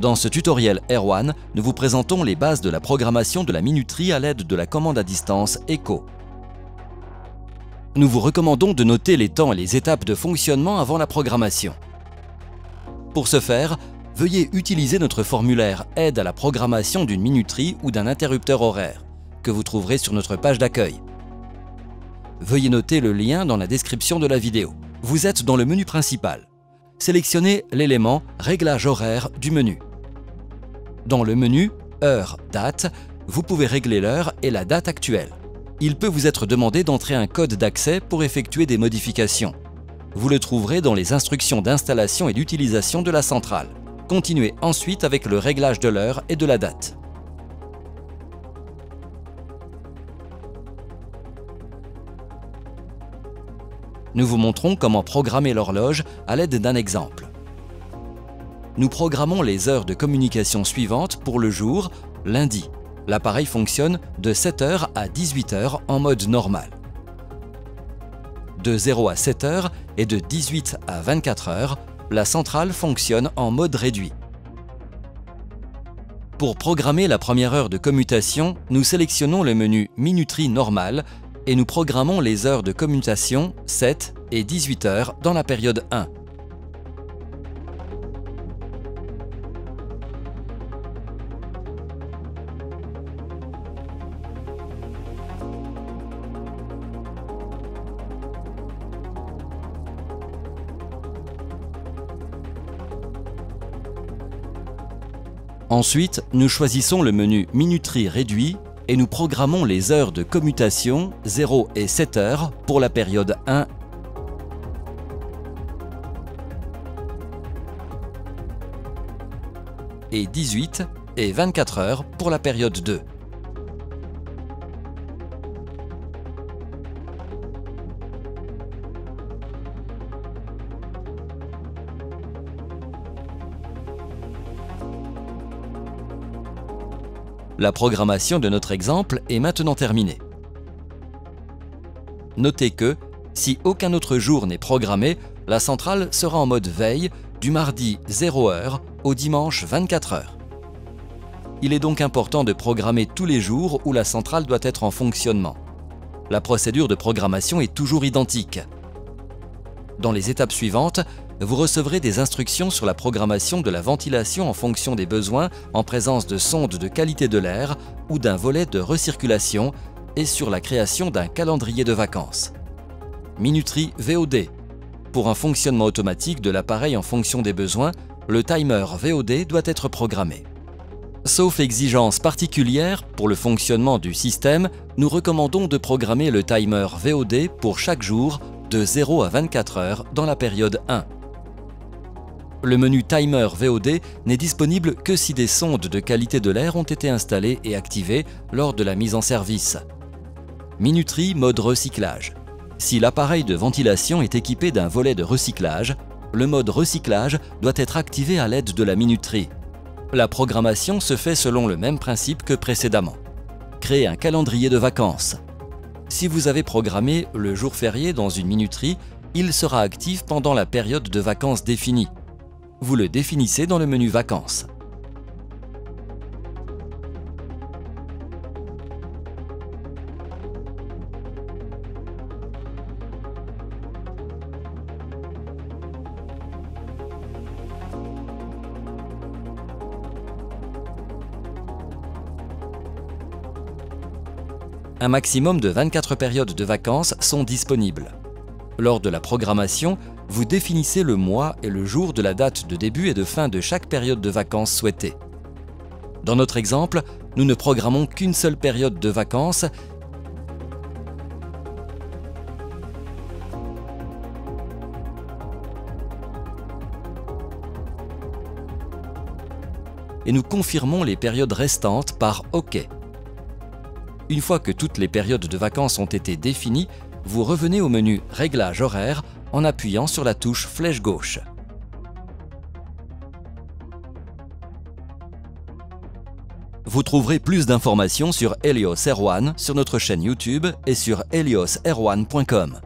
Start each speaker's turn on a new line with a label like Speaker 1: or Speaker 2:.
Speaker 1: Dans ce tutoriel Erwan, nous vous présentons les bases de la programmation de la minuterie à l'aide de la commande à distance Echo. Nous vous recommandons de noter les temps et les étapes de fonctionnement avant la programmation. Pour ce faire, veuillez utiliser notre formulaire Aide à la programmation d'une minuterie ou d'un interrupteur horaire, que vous trouverez sur notre page d'accueil. Veuillez noter le lien dans la description de la vidéo. Vous êtes dans le menu principal. Sélectionnez l'élément Réglage horaire du menu. Dans le menu Heure, date, vous pouvez régler l'heure et la date actuelle. Il peut vous être demandé d'entrer un code d'accès pour effectuer des modifications. Vous le trouverez dans les instructions d'installation et d'utilisation de la centrale. Continuez ensuite avec le réglage de l'heure et de la date. Nous vous montrons comment programmer l'horloge à l'aide d'un exemple. Nous programmons les heures de communication suivantes pour le jour, lundi. L'appareil fonctionne de 7h à 18h en mode normal. De 0 à 7h et de 18 à 24h, la centrale fonctionne en mode réduit. Pour programmer la première heure de commutation, nous sélectionnons le menu Minuterie normale et nous programmons les heures de commutation 7 et 18 heures dans la période 1. Ensuite, nous choisissons le menu Minuterie réduit et nous programmons les heures de commutation 0 et 7 heures pour la période 1 et 18 et 24 heures pour la période 2. La programmation de notre exemple est maintenant terminée. Notez que, si aucun autre jour n'est programmé, la centrale sera en mode veille du mardi 0h au dimanche 24h. Il est donc important de programmer tous les jours où la centrale doit être en fonctionnement. La procédure de programmation est toujours identique. Dans les étapes suivantes, vous recevrez des instructions sur la programmation de la ventilation en fonction des besoins en présence de sondes de qualité de l'air ou d'un volet de recirculation et sur la création d'un calendrier de vacances. Minuterie VOD. Pour un fonctionnement automatique de l'appareil en fonction des besoins, le timer VOD doit être programmé. Sauf exigence particulière pour le fonctionnement du système, nous recommandons de programmer le timer VOD pour chaque jour de 0 à 24 heures dans la période 1. Le menu Timer VOD n'est disponible que si des sondes de qualité de l'air ont été installées et activées lors de la mise en service. Minuterie mode recyclage. Si l'appareil de ventilation est équipé d'un volet de recyclage, le mode recyclage doit être activé à l'aide de la minuterie. La programmation se fait selon le même principe que précédemment. Créer un calendrier de vacances. Si vous avez programmé le jour férié dans une minuterie, il sera actif pendant la période de vacances définie. Vous le définissez dans le menu Vacances. Un maximum de 24 périodes de vacances sont disponibles. Lors de la programmation, vous définissez le mois et le jour de la date de début et de fin de chaque période de vacances souhaitée. Dans notre exemple, nous ne programmons qu'une seule période de vacances et nous confirmons les périodes restantes par OK. Une fois que toutes les périodes de vacances ont été définies, vous revenez au menu Réglage horaire en appuyant sur la touche flèche gauche. Vous trouverez plus d'informations sur Helios Erwan sur notre chaîne YouTube et sur helioserwan.com.